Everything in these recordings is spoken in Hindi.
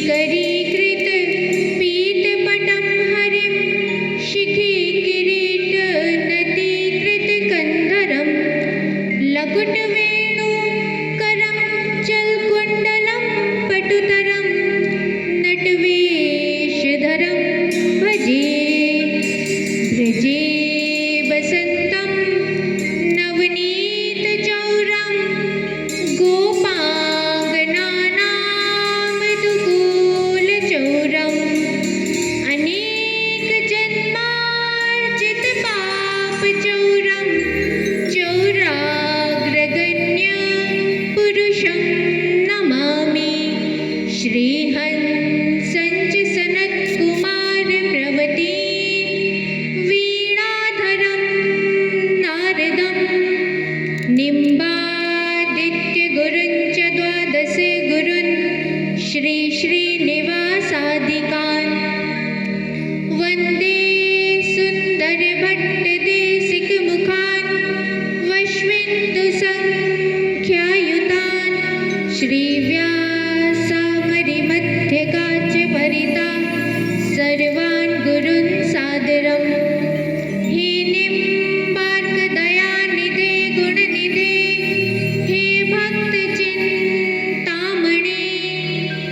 करीकृत पीतपटं हरिं शिखिकिरीटनतीकृत कन्धरं लकुटवेणुकरं चलकुण्डलं पटुतरं नटवेषधरं भजे भजे वसन्तं नवनीतचौरं गोपाङ्गनानामनुकूलचौरम् अनेकजन्मार्जितपापचौरं चौराग्रगण्यपुरुषं नमामि श्रीहंसञ्च सनत्कुमारप्रवती वीणाधरं नारदं निम्बादित्यगुरुञ्च द्वादश गुरुन् श्रीनिवासादिकान् वन्दे सुन्दरभट्टदेशिकमुखान् वश्विन्दुसङ्ख्यायुतान् श्रीव्यासामरिमध्यकाचपरिता सर्वान् गुरून् सादरम् हे निम्बार्कदयानिधे गुणनिधे हे भक्तचिन्तामणे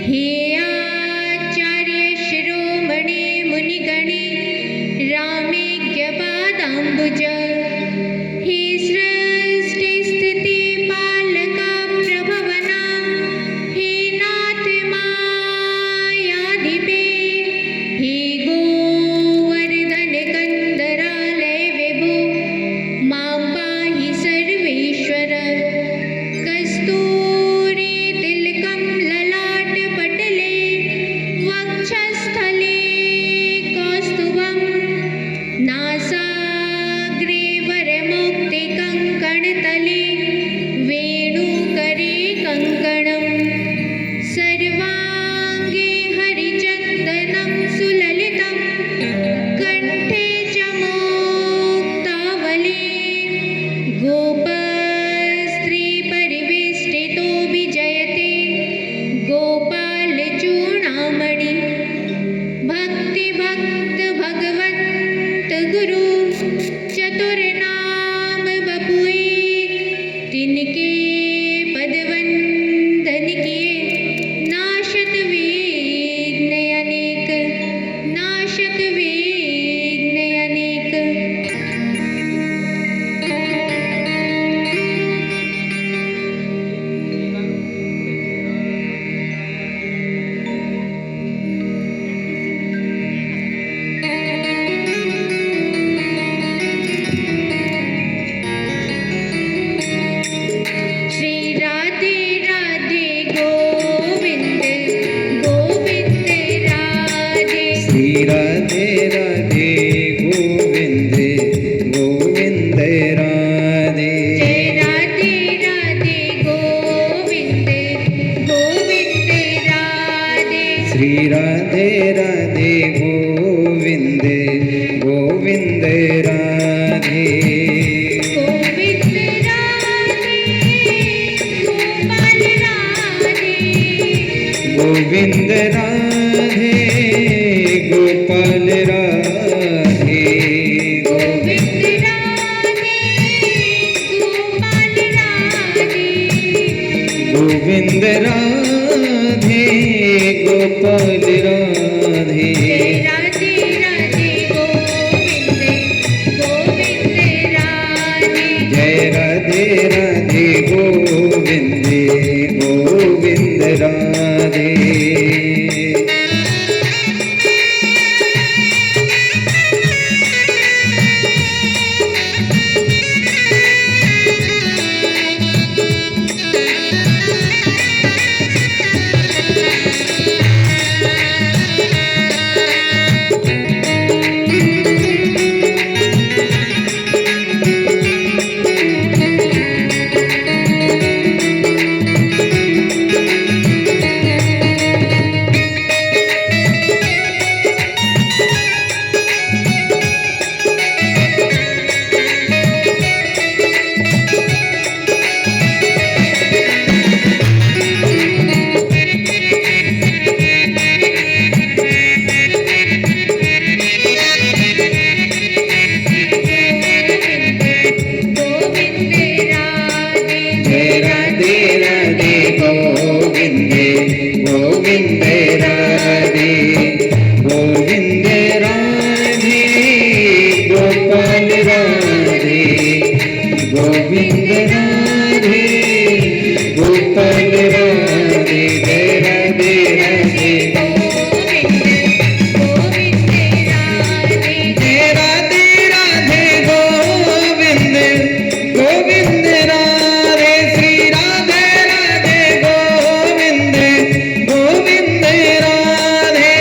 हे आचार्य शिरोमणे मुनिगणे रामेज्ञपादाम्बुज हे सृष्टिस्थितिपालका प्रभवना हे नाथ मायाधिपे हे गोवर्धनकन्दरालय विभो मां पाहि सर्वेश्वर कस्तूरीतिलकं ललाटपटले वक्षस्थले कौस्तुभं नासाग्रे वरमुक्तिकङ्कणतले वेणुकरे कङ्कणं सर्वाङ्गे हरिचन्दनं सुललितं कण्ठे च मुक्तावली गोपस्त्रीपरिवेष्टितो विजयते गोपालचूडामणि भक्तिभक्त भगवन्त गुरु चतुर्नाम बपुए तिनके पदवंदन किए नाशत विघ्न अनेक नाशत विघ्न अनेक। श्री राधे राधे गोविंद गोविंद राधे श्री राधे राधे गोविंद गोविंद राधे जय राधे राधे गोविंद गोविंद राधे श्री राधे राधे गोविंद गोविंद राधे गोविंद राधे गोपाल राधे गोविंद राधे गोपाल राधे गोविंद राधे गोपाल राधे गोविंद राधे गोपाल राधे जय राधे राधे गोविंद गोविंद राधे जय राधे राधे गोविंद गोविंद राधे राधे गोविंद राधे गोपाल राधे गोविंद राधे गोपाल राधे जय राधे राधे गोविंद राधे जय राधे राधे गोविंद गोविंद राधे श्री राधे राधे गोविंद गोविंद राधे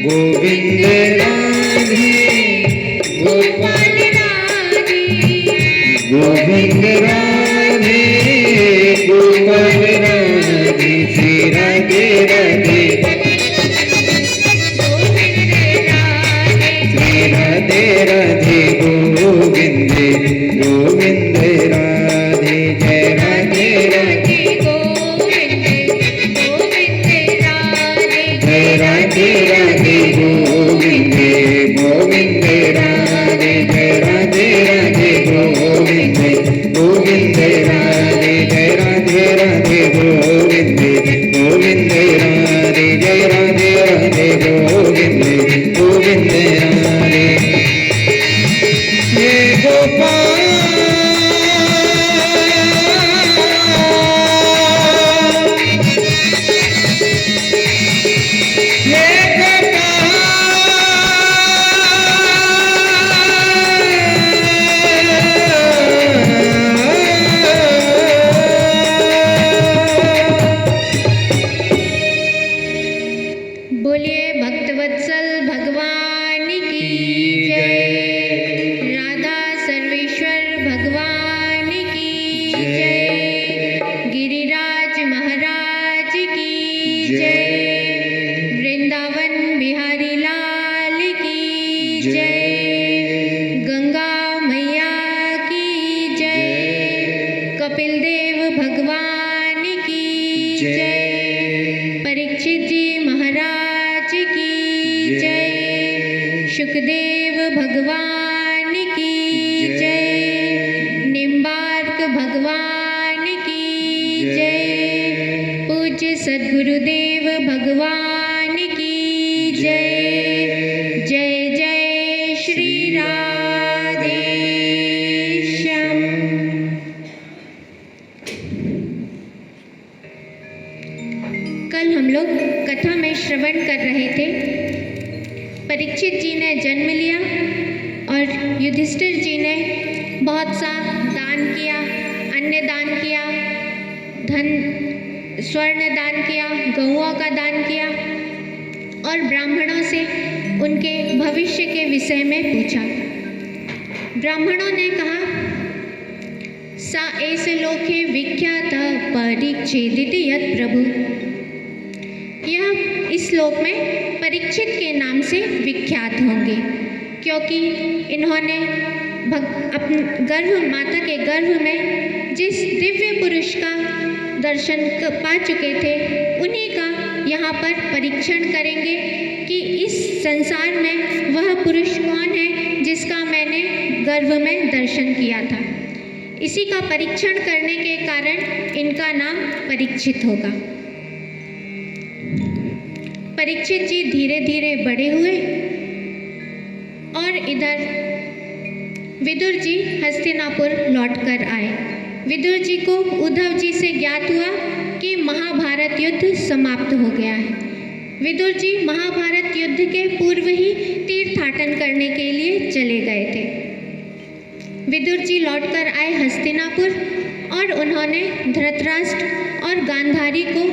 गोविंद राधे गोपाल राधे गोविंद राधे गोपाल राधे श्री राधे राधे गोविंद राधे श्री राधे राधे गोविंद गोविंद राधे जय राधे राधे गोविंद राधे जय राधे राधे गोविंद गोविंद राधे जय राधे राधे गोविंद गोविंद राधे जय राधे राधे गोविंद गोविंद राधे जय राधे राधे गोविंद गोविंद राधे ये गोपाल ये बोलिए भक्तवत्सल भगवान की जय राधा सर्वेश्वर भगवान की जय गिरिराज महाराज की जय वृंदावन बिहारी लाल की जय गंगा मैया की जय कपिल देव भगवान की जय परीक्षित जी महाराज की जय शुकदेव भगवान की जय निम्बार्क भगवान की जय पूज्य सद्गुरुदेव भगवान की जय जय जय श्री राधे श्याम। कल हम लोग कथा में श्रवण कर रहे थे परीक्षित जी ने जन्म लिया और युधिष्ठिर जी ने बहुत सा दान किया, अन्न दान किया, धन स्वर्ण दान किया, गौओं का दान किया और ब्राह्मणों से उनके भविष्य के विषय में पूछा। ब्राह्मणों ने कहा सा एस लोके विख्यात परीक्षिदिति यत् प्रभु, यह इस श्लोक में परीक्षित के नाम से विख्यात होंगे क्योंकि इन्होंने अपने गर्भ माता के गर्भ में जिस दिव्य पुरुष का दर्शन पा चुके थे उन्हीं का यहाँ पर परीक्षण करेंगे कि इस संसार में वह पुरुष कौन है जिसका मैंने गर्भ में दर्शन किया था। इसी का परीक्षण करने के कारण इनका नाम परीक्षित होगा। परीक्षित जी धीरे धीरे बड़े हुए और इधर विदुर जी हस्तिनापुर लौटकर आए। विदुर जी को उद्धव जी से ज्ञात हुआ कि महाभारत युद्ध समाप्त हो गया है। विदुर जी महाभारत युद्ध के पूर्व ही तीर्थाटन करने के लिए चले गए थे। विदुर जी लौटकर आए हस्तिनापुर और उन्होंने धृतराष्ट्र और गांधारी को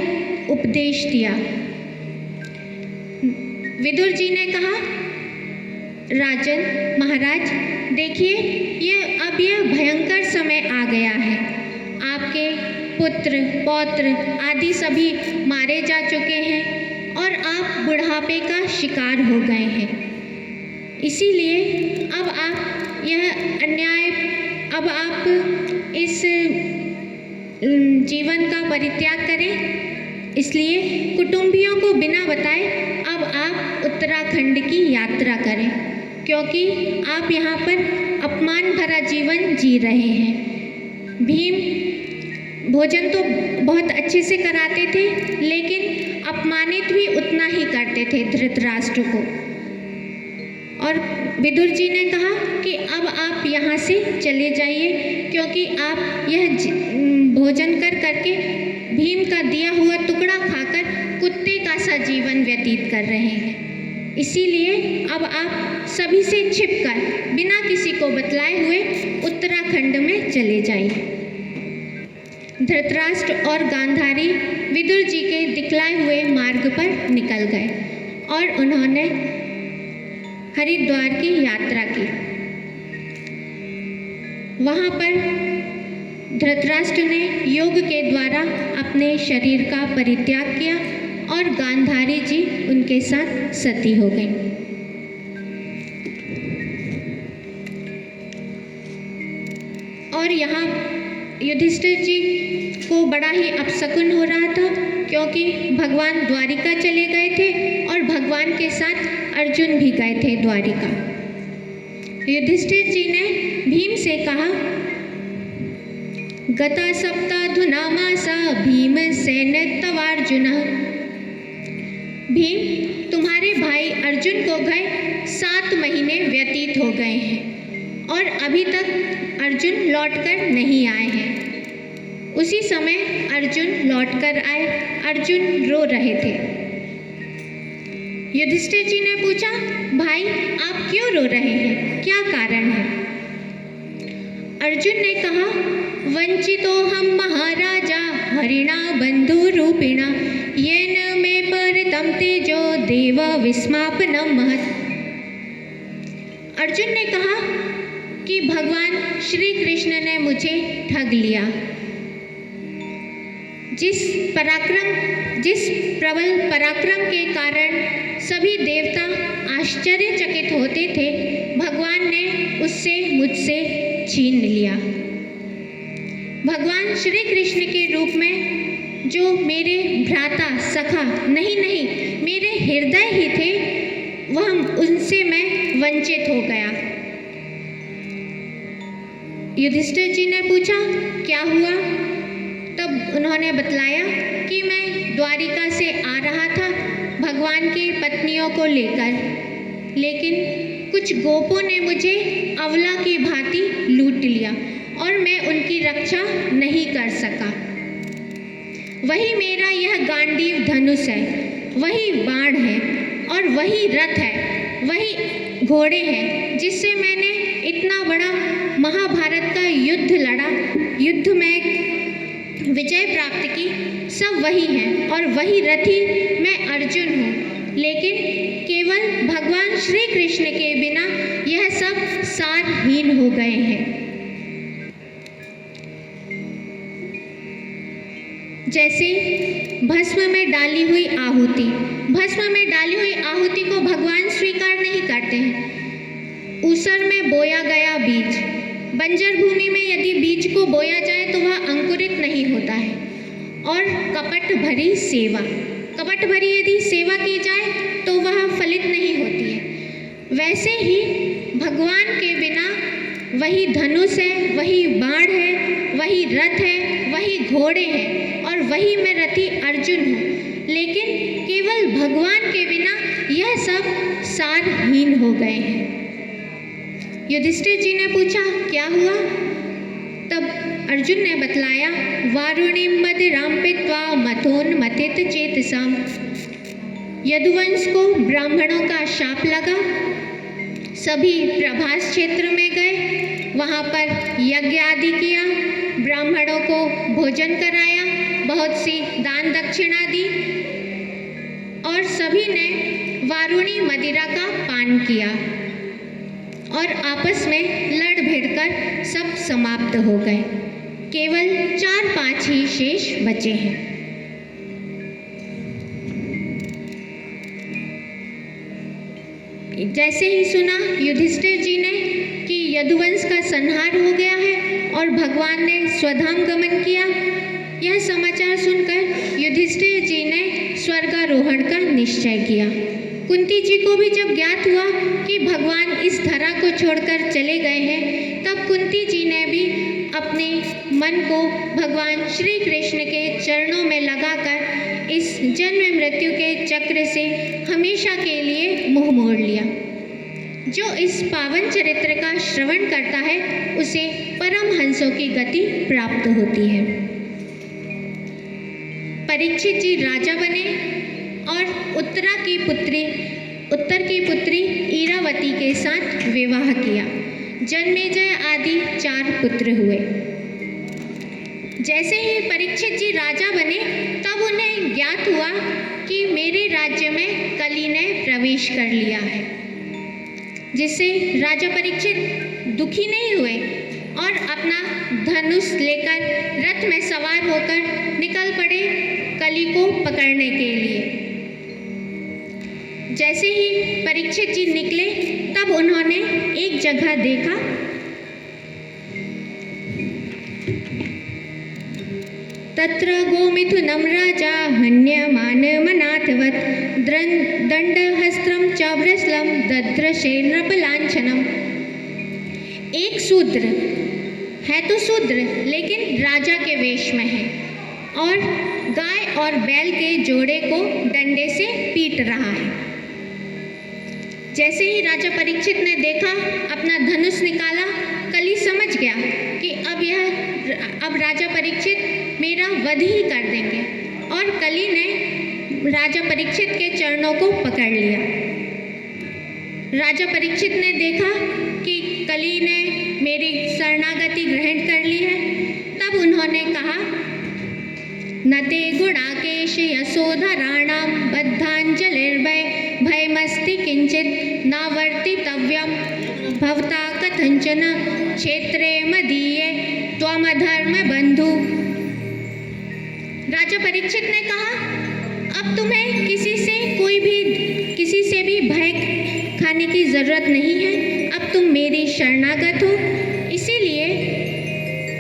उपदेश दिया। विदुर जी ने कहा राजन महाराज, देखिए यह भयंकर समय आ गया है। आपके पुत्र पौत्र आदि सभी मारे जा चुके हैं और आप बुढ़ापे का शिकार हो गए हैं। इसीलिए अब आप यह अन्याय, अब आप इस जीवन का परित्याग करें। इसलिए कुटुंबियों को बिना बताए अब आप उत्तराखंड की यात्रा करें, क्योंकि आप यहाँ पर अपमान भरा जीवन जी रहे हैं। भीम भोजन तो बहुत अच्छे से कराते थे, लेकिन अपमानित भी उतना ही करते थे धृतराष्ट्र को। और विदुर जी ने कहा कि अब आप यहाँ से चले जाइए, क्योंकि आप यह भोजन कर करके भीम का दिया हुआ टुकड़ा खाकर कुत्ते का सा जीवन व्यतीत कर रहे हैं। इसीलिए अब आप सभी से छिपकर बिना किसी को बतलाए हुए उत्तराखंड में चले जाइए। धृतराष्ट्र और गांधारी विदुर जी के दिखलाए हुए मार्ग पर निकल गए और उन्होंने हरिद्वार की यात्रा की। वहाँ पर धृतराष्ट्र ने योग के द्वारा अपने शरीर का परित्याग किया और गांधारी जी उनके साथ सती हो गई। और यहाँ युधिष्ठिर जी को बड़ा ही अपशकुन हो रहा था, क्योंकि भगवान द्वारिका चले गए थे और भगवान के साथ अर्जुन भी गए थे द्वारिका। युधिष्ठिर जी ने भीम से कहा, गता सप्ताधुना मासा भीमसेन तवार्जुन। भीम, तुम्हारे भाई अर्जुन को गए 7 महीने व्यतीत हो गए हैं और अभी तक अर्जुन लौटकर नहीं आए हैं। उसी समय अर्जुन लौटकर आए। अर्जुन रो रहे थे। युधिष्ठिर जी ने पूछा, भाई आप क्यों रो रहे हैं, क्या कारण है? अर्जुन ने कहा, वंचितो हम महाराजा हरिणा बंधु रूपिणा येन मे परितं तेजो देव विस्मापनं महत्। अर्जुन ने कहा कि भगवान श्री कृष्ण ने मुझे ठग लिया। जिस प्रबल पराक्रम के कारण सभी देवता आश्चर्यचकित होते थे, भगवान ने उससे मुझसे छीन लिया। भगवान श्री कृष्ण के रूप में जो मेरे भ्राता सखा नहीं मेरे हृदय ही थे, वह उनसे मैं वंचित हो गया। युधिष्ठिर जी ने पूछा, क्या हुआ? तब उन्होंने बतलाया कि मैं द्वारिका से आ रहा था भगवान की पत्नियों को लेकर, लेकिन कुछ गोपों ने मुझे अवला की भांति लूट लिया और मैं उनकी रक्षा नहीं कर सका। वही मेरा यह गांडीव धनुष है, वही बाण है और वही रथ है, वही घोड़े हैं जिससे मैंने इतना बड़ा महाभारत का युद्ध लड़ा, युद्ध में विजय प्राप्त की, सब वही हैं और वही रथी मैं अर्जुन हूँ। लेकिन केवल भगवान श्री कृष्ण के बिना यह सब सारहीन हो गए हैं। जैसे भस्म में डाली हुई आहुति, भस्म में डाली हुई आहुति को भगवान स्वीकार नहीं करते हैं। ऊसर में बोया गया बीज, बंजर भूमि में यदि बीज को बोया जाए तो वह अंकुरित नहीं होता है। और कपट भरी सेवा, कपट भरी यदि सेवा की जाए तो वह फलित नहीं होती है। वैसे ही भगवान के बिना वही धनुष है, वही बाण है, वही रथ है, वही घोड़े हैं और वही मैं रथी अर्जुन हूँ, लेकिन केवल भगवान के बिना यह सब सारहीन हो गए हैं। युधिष्ठिर जी ने पूछा, क्या हुआ? तब अर्जुन ने बतलाया, वारुणिम मदिराम पित्वा मथोन्मथित चेतसाम। यदुवंश को ब्राह्मणों का शाप लगा, सभी प्रभास क्षेत्र में गए, वहाँ पर यज्ञ आदि किया, ब्राह्मणों को भोजन कराया, बहुत सी दान दक्षिणा दी और सभी ने वारुणी मदिरा का पान किया। और आपस में लड़ भिड़कर सब समाप्त हो गए। केवल 4-5 ही शेष बचे हैं। जैसे ही सुना युधिष्ठिर जी ने कि यदुवंश का संहार हो गया है और भगवान ने स्वधाम गमन किया, यह समाचार सुनकर युधिष्ठिर जी ने स्वर्गारोहण का निश्चय किया। कुंती जी को भी जब ज्ञात हुआ कि भगवान इस धरा को छोड़कर चले गए हैं, तब कुंती जी ने भी अपने मन को भगवान श्री कृष्ण के चरणों में लगाकर इस जन्म मृत्यु के चक्र से हमेशा के लिए मुंह मोड़ लिया। जो इस पावन चरित्र का श्रवण करता है उसे परमहंसों की गति प्राप्त होती है। परीक्षित जी राजा बने और उत्तर की पुत्री इरावती के साथ विवाह किया। जन्मेजय आदि 4 पुत्र हुए। जैसे ही परीक्षित जी राजा बने तब उन्हें ज्ञात हुआ कि मेरे राज्य में कली ने प्रवेश कर लिया है, जिससे राजा परीक्षित दुखी नहीं हुए और अपना धनुष लेकर रथ में सवार होकर निकल पड़े कली को पकड़ने के लिए। जैसे ही परीक्षित जी निकले तब उन्होंने एक जगह देखा, तत्र गोमिथुनं राजा हन्यमानमनाथवत् दंडहस्त्रं च वृषलं दद्रशे नृपलांछनम्। एक शूद्र है तो शूद्र, लेकिन राजा के वेश में है और गाय और बैल के जोड़े को डंडे से पीट रहा है। जैसे ही राजा परीक्षित ने देखा, अपना धनुष निकाला, कली समझ गया कि अब राजा परीक्षित मेरा वध ही कर देंगे, और कली ने राजा परीक्षित के चरणों को पकड़ लिया। राजा परीक्षित ने देखा कि कली ने मेरी शरणागति ग्रहण कर ली है, तब उन्होंने कहा, नते गुणाकेश यशोधराणां बद्धांजलिर्भय भयमस्ति किंचित नावर्तितव्यं भवता कथंचन क्षेत्रे मदीये त्वमधर्म बंधु। राजा परीक्षित ने कहा, अब तुम्हें किसी से भी भय खाने की जरूरत नहीं है। अब तुम मेरी शरणागत हो, इसीलिए,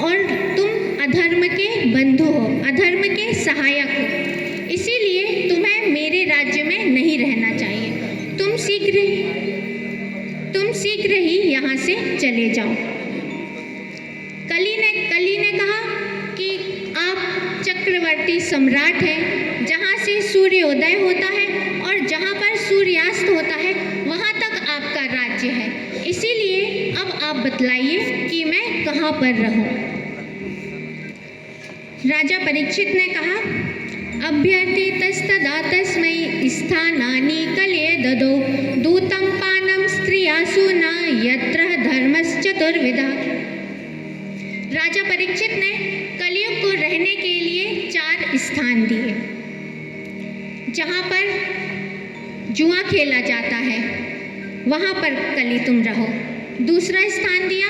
और तुम अधर्म के बंधु हो, अधर्म के सहायक हो, इसीलिए तुम्हें मेरे राज्य में नहीं रहना चाहिए। तुम शीघ्र ही यहाँ से चले जाओ। कली ने कहा कि आप चक्रवर्ती सम्राट हैं, जहाँ से सूर्योदय होता है और जहाँ पर सूर्यास्त होता है वहाँ तक आपका राज्य है, इसीलिए अब आप बतलाइए कि मैं कहाँ पर रहूँ। राजा परीक्षित ने कहा, अभ्यर्थितस्तदा तस्मै स्थानानि कलये ददौ दूतं पानं स्त्रियासु न यत्र धर्मश्चतुर्विधा। राजा परीक्षित ने कलियुग को रहने के लिए 4 स्थान दिए। जहाँ पर जुआ खेला जाता है वहाँ पर कली तुम रहो। दूसरा स्थान दिया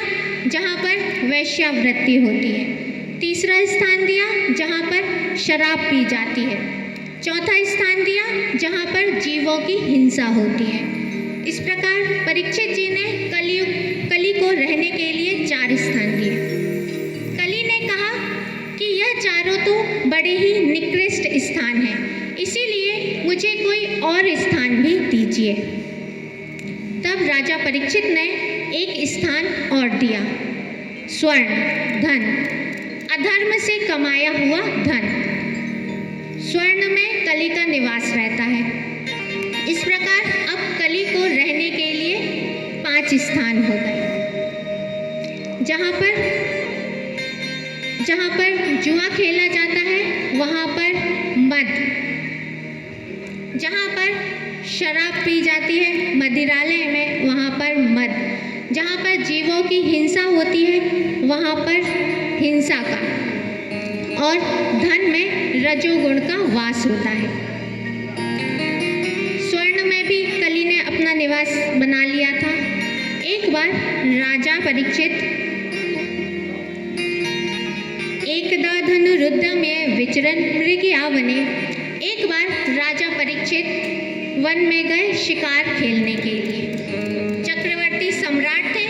जहाँ पर वैश्यावृत्ति होती है। तीसरा स्थान दिया जहाँ पर शराब पी जाती है। चौथा स्थान दिया जहाँ पर जीवों की हिंसा होती है। इस प्रकार परीक्षित जी ने कली को रहने के लिए 4 स्थान दिए। कली ने कहा कि यह चारों तो बड़े ही निकृष्ट स्थान हैं, इसीलिए मुझे कोई और स्थान भी दीजिए। तब राजा परीक्षित ने एक स्थान और दिया, स्वर्ण धन, अधर्म से कमाया हुआ धन। स्वर्ण में कली का निवास रहता है। इस प्रकार अब कली को रहने के लिए 5 स्थान हो गए। जहाँ पर जुआ खेला जाता है वहाँ पर मद, जहाँ पर शराब पी जाती है मदिरालय में वहाँ पर मद, जहाँ पर जीवों की हिंसा होती है वहाँ पर हिंसा का, और धन में रजोगुण का वास होता है। स्वर्ण में भी कली ने अपना निवास बना लिया था। एक बार राजा परीक्षित एकदा धनुरुद्यम्य विचरन् मृगया वने। एक बार राजा परीक्षित वन में गए शिकार खेलने के लिए। चक्रवर्ती सम्राट थे,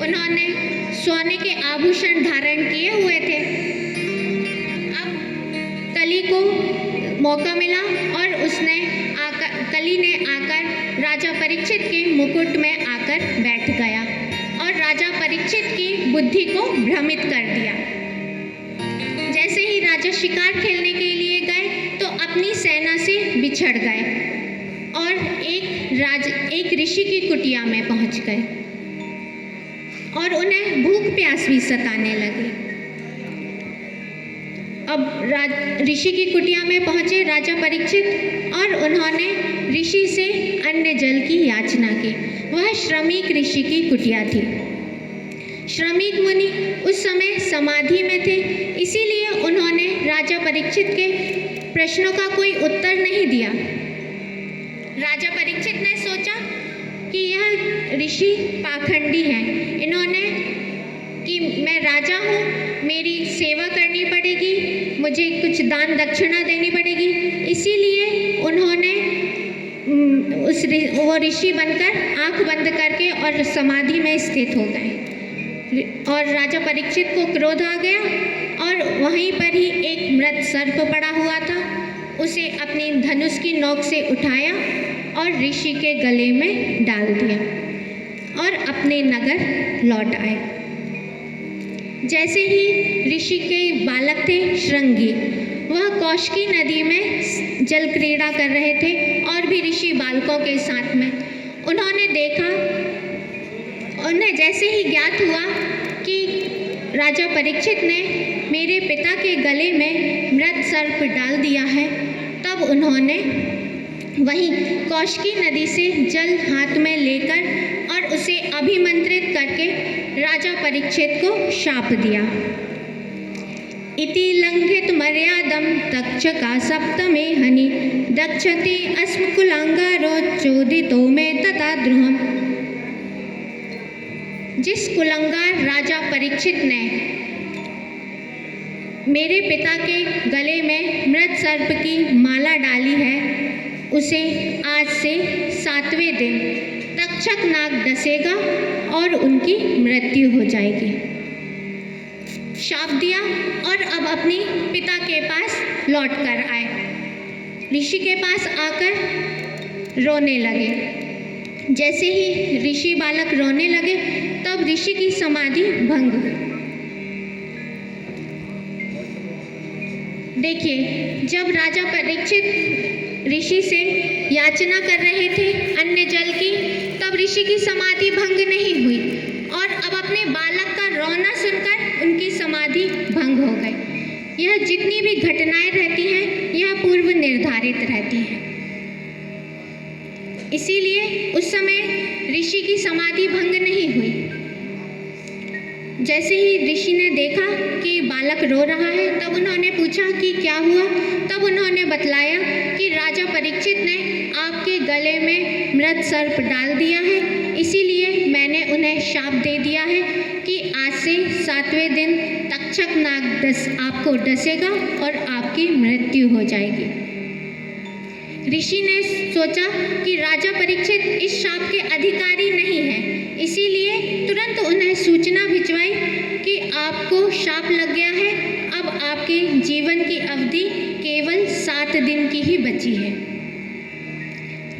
उन्होंने सोने के आभूषण धारण किए हुए थे। अब कली को मौका मिला और कली ने आकर राजा परीक्षित के मुकुट में आकर बैठ गया और राजा परीक्षित की बुद्धि को भ्रमित कर दिया। जैसे ही राजा शिकार खेलने के लिए गए तो अपनी सेना से बिछड़ गए और एक ऋषि की कुटिया में पहुंच गए और उन्हें भूख प्यास भी सताने लगी। अब ऋषि की कुटिया में पहुंचे राजा परीक्षित और उन्होंने ऋषि से अन्न जल की याचना की। वह श्रमिक ऋषि की कुटिया थी। श्रमिक मुनि उस समय समाधि में थे, इसीलिए उन्होंने राजा परीक्षित के प्रश्नों का कोई उत्तर नहीं दिया। राजा परीक्षित ने सोचा कि यह ऋषि पाखंडी हैं, इन्होंने कि मैं राजा हूँ, मेरी सेवा करनी पड़ेगी, मुझे कुछ दान दक्षिणा देनी पड़ेगी, इसीलिए उन्होंने वो ऋषि बनकर आंख बंद करके और समाधि में स्थित हो गए। और राजा परीक्षित को क्रोध आ गया और वहीं पर ही एक मृत सर्प पड़ा हुआ था, उसे अपनी धनुष की नोक से उठाया और ऋषि के गले में डाल दिया और अपने नगर लौट आए। जैसे ही ऋषि के बालक थे श्रृंगी, वह कौशिकी नदी में जल क्रीड़ा कर रहे थे और भी ऋषि बालकों के साथ में। उन्होंने देखा, उन्हें जैसे ही ज्ञात हुआ कि राजा परीक्षित ने मेरे पिता के गले में मृत सर्प डाल दिया है, तब उन्होंने वहीं कौशिकी नदी से जल हाथ में लेकर और उसे अभिमंत्रित करके राजा परीक्षित को शाप दिया। इति लंघित मर्यादम तक्षका सप्तमे हनि दक्षते अस्म कुलांगारो चोदितो में तथा द्रुहम। जिस कुलंगार राजा परीक्षित ने मेरे पिता के गले में मृत सर्प की माला डाली है, उसे आज से 7वें दिन तक्षक नाग डसेगा और उनकी मृत्यु हो जाएगी। शाप दिया और अब अपने पिता के पास लौट कर आए। ऋषि के पास आकर रोने लगे। जैसे ही ऋषि बालक रोने लगे तब ऋषि की समाधि भंग हुई। देखिए, जब राजा परीक्षित ऋषि से याचना कर रहे थे अन्न जल की, तब ऋषि की समाधि भंग नहीं हुई और अब अपने बालक का रोना सुनकर उनकी समाधि भंग हो गई। यह जितनी भी घटनाएं रहती हैं, यह पूर्व निर्धारित रहती हैं। इसीलिए उस समय ऋषि की समाधि भंग नहीं हुई। जैसे ही ऋषि ने देखा कि बालक रो रहा है, तब उन्होंने पूछा कि क्या हुआ। तब उन्होंने बतलाया कि राजा परीक्षित ने आपके गले में मृत सर्प डाल दिया है, इसीलिए मैंने उन्हें शाप दे दिया है कि आज से 7वें दिन तक्षक नाग आपको डसेगा और आपकी मृत्यु हो जाएगी। ऋषि ने सोचा कि राजा परीक्षित इस शाप के अधिकारी नहीं हैं, इसीलिए तुरंत उन्हें सूचना भिजवाई कि आपको शाप लग गया है, अब आपके जीवन की अवधि केवल 7 दिन की ही बची है।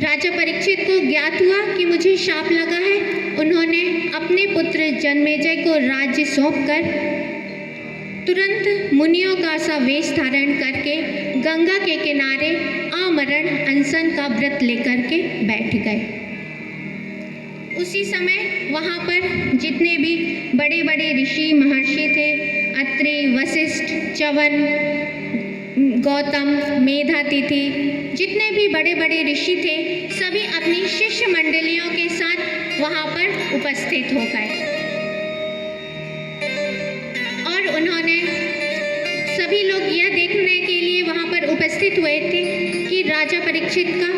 राजा परीक्षित को ज्ञात हुआ कि मुझे शाप लगा है। उन्होंने अपने पुत्र जन्मेजय को राज्य सौंपकर तुरंत मुनियों का सा वेश धारण करके गंगा के किनारे आमरण अनशन का व्रत लेकर के बैठ गए। उसी समय वहाँ पर जितने भी बड़े बड़े ऋषि महर्षि थे, अत्रि, वशिष्ठ, च्यवन, गौतम, मेधातिथि, जितने भी बड़े बड़े ऋषि थे, सभी अपनी शिष्य मंडलियों के साथ वहाँ पर उपस्थित हो गए और उन्होंने सभी लोग यह देखने के लिए वहाँ पर उपस्थित हुए थे कि राजा परीक्षित का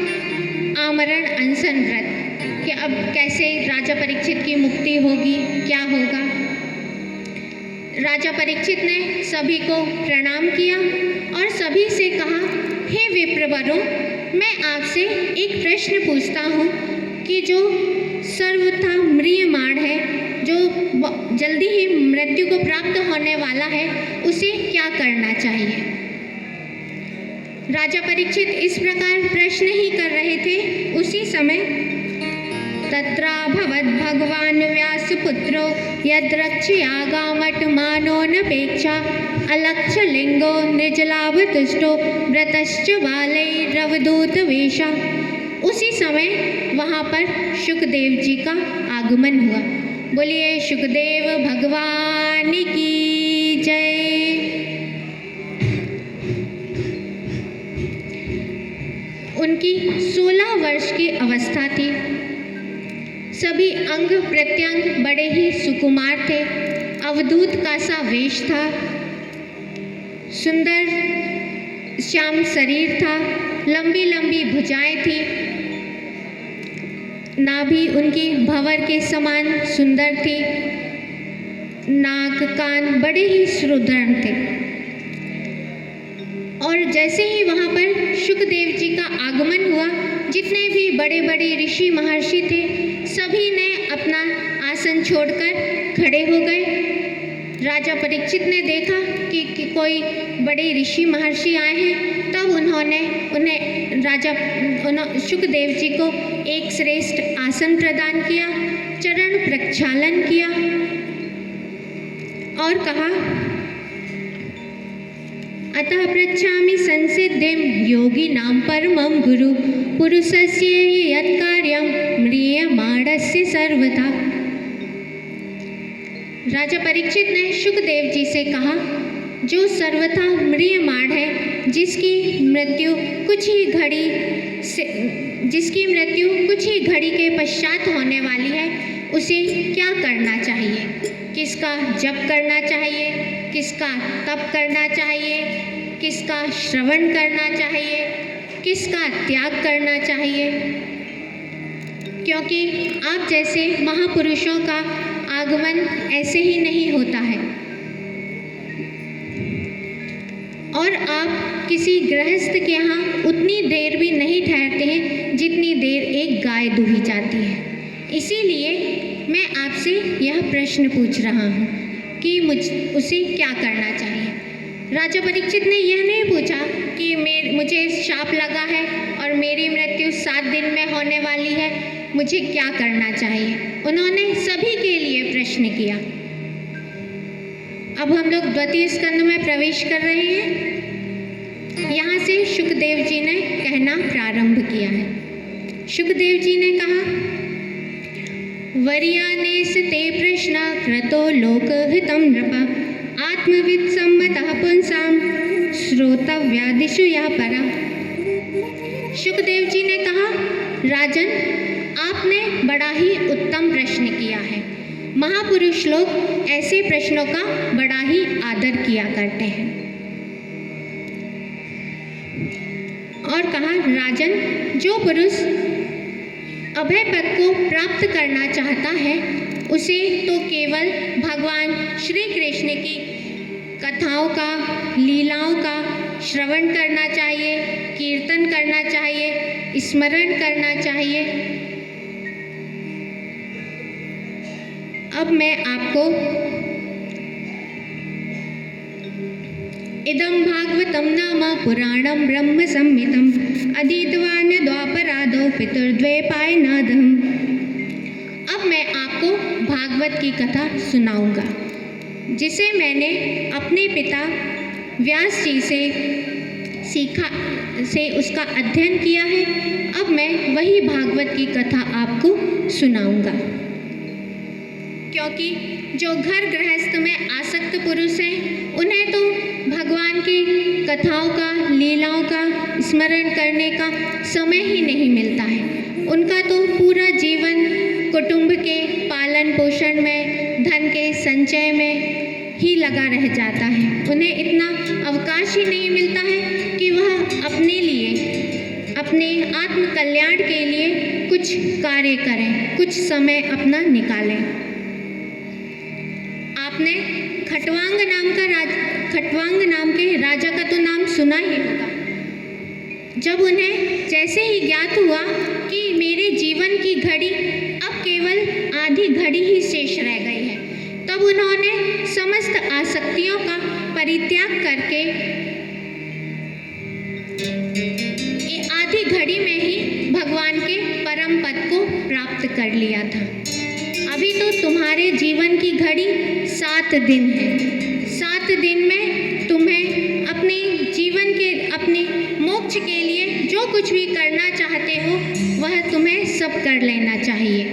आमरण अनशन व्रत, कि अब कैसे राजा परीक्षित की मुक्ति होगी, क्या होगा। राजा परीक्षित ने सभी को प्रणाम किया और सभी से कहा, हे विप्रवरों, मैं आपसे एक प्रश्न पूछता हूँ कि जो सर्वथा म्रियमाण है, जो जल्दी ही मृत्यु को प्राप्त होने वाला है, उसे क्या करना चाहिए। राजा परीक्षित इस प्रकार प्रश्न ही कर रहे थे। उसी समय तत्राभवद् भगवान् व्यासपुत्रो यद्रक्ष्यागामट् मानोऽनपेक्षा अलक्ष्यलिङ्गो निर्जलाभतुष्टो व्रतश्च बालैरवधूतवेषा। उसी समय वहाँ पर शुकदेव जी का आगमन हुआ। बोलिए शुकदेव भगवान की जय। उनकी 16 वर्ष की अवस्था थी। सभी अंग प्रत्यंग बड़े ही सुकुमार थे। अवधूत का सा वेश था, सुंदर श्याम शरीर था, लंबी लंबी भुजाएं थी, नाभि उनकी भंवर के समान सुंदर थी, नाक कान बड़े ही सुदृढ़ थे। और जैसे ही वहाँ पर शुकदेव जी का आगमन हुआ, जितने भी बड़े बड़े ऋषि महर्षि थे, सभी ने अपना आसन छोड़कर खड़े हो गए। राजा परीक्षित ने देखा कि कोई बड़े ऋषि महर्षि आए हैं, तब उन्होंने शुकदेव जी को एक श्रेष्ठ आसन प्रदान किया, चरण प्रक्षालन किया और कहा, अतः पृच्छामि संसिद्धिं योगिनां परमं गुरु पुरुषस्य यत्कार्यं म्रियमाणस्य सर्वथा। राजा परीक्षित ने शुकदेव जी से कहा, जो सर्वथा म्रियमाण है, जिसकी मृत्यु कुछ ही घड़ी के पश्चात होने वाली है, उसे क्या करना चाहिए, किसका जप करना चाहिए, किसका तप करना चाहिए, किसका श्रवण करना चाहिए, किसका त्याग करना चाहिए। क्योंकि आप जैसे महापुरुषों का आगमन ऐसे ही नहीं होता है और आप किसी गृहस्थ के यहाँ उतनी देर भी नहीं ठहरते हैं जितनी देर एक गाय दूही जाती है। इसीलिए मैं आपसे यह प्रश्न पूछ रहा हूँ कि उसे क्या करना चाहिए। राजा परीक्षित ने यह नहीं पूछा कि मुझे शाप लगा है और मेरी मृत्यु 7 दिन में होने वाली है, मुझे क्या करना चाहिए। उन्होंने सभी के लिए प्रश्न किया। अब हम लोग द्वितीय स्कंद में प्रवेश कर रहे हैं। यहाँ से शुकदेव जी ने कहना प्रारंभ किया है। शुकदेव जी ने कहा, वर्यानेस ते प्रश्न क्रतो लोकहितं नृप आत्मविद सम्मतः पुंसां श्रोतव्यादिषु या परा। शुकदेव जी ने कहा, राजन, आपने बड़ा ही उत्तम प्रश्न किया है। महापुरुष लोग ऐसे प्रश्नों का बड़ा ही आदर किया करते हैं। और कहा, राजन, जो पुरुष अभय पद को प्राप्त करना चाहता है, उसे तो केवल भगवान श्री कृष्ण की कथाओं का, लीलाओं का श्रवण करना चाहिए, कीर्तन करना चाहिए, स्मरण करना चाहिए। अब मैं आपको इदं भागवतं नाम पुराणं ब्रह्म संहितं अधीतवान् द्वापरादौ पितृद्वैपायनादम्। अब मैं आपको भागवत की कथा सुनाऊंगा, जिसे मैंने अपने पिता व्यास जी से उसका अध्ययन किया है। अब मैं वही भागवत की कथा आपको सुनाऊंगा, क्योंकि जो घर गृहस्थ में आसक्त पुरुष हैं, उन्हें तो भगवान की कथाओं का, लीलाओं का स्मरण करने का समय ही नहीं मिलता है। उनका तो पूरा जीवन कुटुंब के पालन पोषण में, धन के संचय में ही लगा रह जाता है। उन्हें इतना अवकाश ही नहीं मिलता है कि वह अपने लिए अपने आत्म कल्याण के लिए कुछ कार्य करें, कुछ समय अपना निकालें। आपने खटवांग नाम के राजा का तो नाम सुना ही होगा। जब उन्हें जैसे ही ज्ञात हुआ कि मेरे जीवन की घड़ी अब केवल आधी घड़ी ही शेष रह गई है, तब उन्होंने समस्त आसक्तियों का परित्याग करके आधी घड़ी में ही भगवान के परम पद को प्राप्त कर लिया था। अभी तो तुम्हारे जीवन की घड़ी 7 दिन है। 7 दिन में तुम्हें अपने जीवन के, अपने मोक्ष के लिए जो कुछ भी करना चाहते हो वह तुम्हें सब कर लेना चाहिए।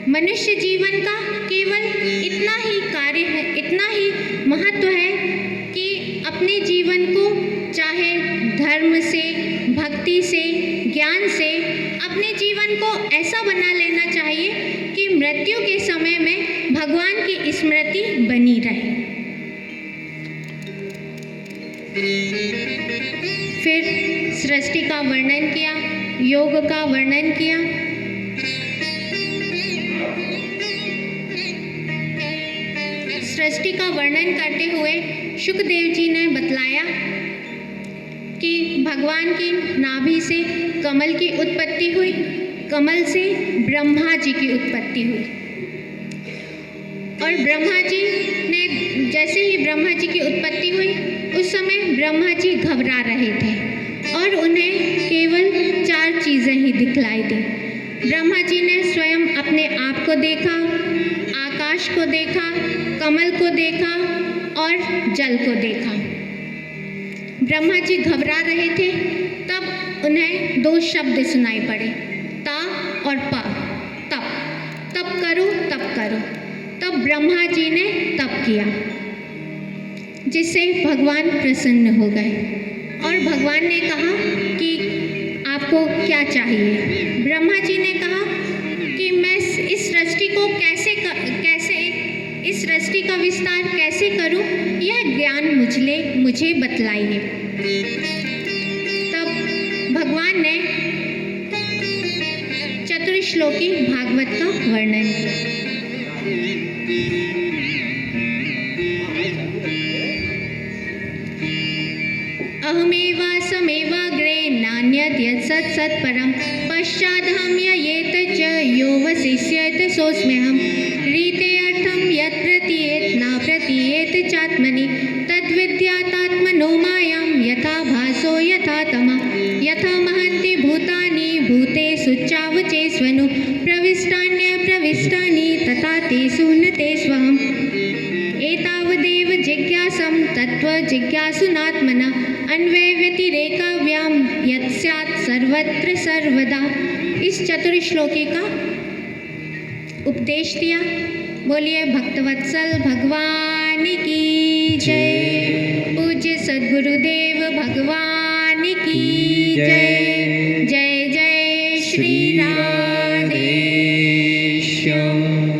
मनुष्य जीवन का केवल इतना ही कार्य है, इतना ही महत्व है कि अपने जीवन को चाहे धर्म से, भक्ति से, ज्ञान से अपने जीवन को ऐसा बना लेना चाहिए कि मृत्यु के समय में भगवान की स्मृति बनी रहे। फिर सृष्टि का वर्णन किया, योग का वर्णन किया। सृष्टि का वर्णन करते हुए शुकदेव जी ने बतलाया कि भगवान की नाभि से कमल की उत्पत्ति हुई, कमल से ब्रह्मा जी की उत्पत्ति हुई। और ब्रह्मा जी ने, जैसे ही ब्रह्मा जी की उत्पत्ति हुई उस समय ब्रह्मा जी घबरा रहे थे और उन्हें केवल 4 चीज़ें ही दिखलाई दी। ब्रह्मा जी ने स्वयं अपने आप को देखा, आकाश को देखा, कमल को देखा और जल को देखा। ब्रह्मा जी घबरा रहे थे, तब उन्हें 2 शब्द सुनाई पड़े, ता और पा। तप करो, तप करो। तब ब्रह्मा जी ने तप किया, जिससे भगवान प्रसन्न हो गए और भगवान ने कहा कि आपको क्या चाहिए। ब्रह्मा जी ने कहा कि मैं इस सृष्टि को कैसे इस सृष्टि का विस्तार कैसे करूं, यह ज्ञान मुझे बतलाइए। तब भगवान ने चतुर्श्लोकी भागवत का वर्णन किया। अहमेवासमेवाग्रे नान्यत् यत् सत्परं पश्चादहं ययेत च यो वसिष्येत सोऽस्म्यहम् रीते अर्थं यत् प्रतीयेत न प्रतीयेत चात्मनि तद्विद्यातात्मनो मायां यथा भासो यथा तमः यथा महन्ति भूतानि भूतेषु चावचेष्वनु प्रविष्टान्यप्रविष्टानि तथा तेषु न तेष्वहम् एतावदेव जिज्ञासं तत्त्वजिज्ञासुनात्मनः अन्वयव्यतिरेकाव्यां यत् स्यात् सर्वत्र सर्वदा। इस चतुर्श्लोकी का उपदेश दिया। बोलिए भक्तवत्सल भगवान की जय। पूज्य सद्गुरुदेव भगवान की जय। जय जय श्री राधे श्याम।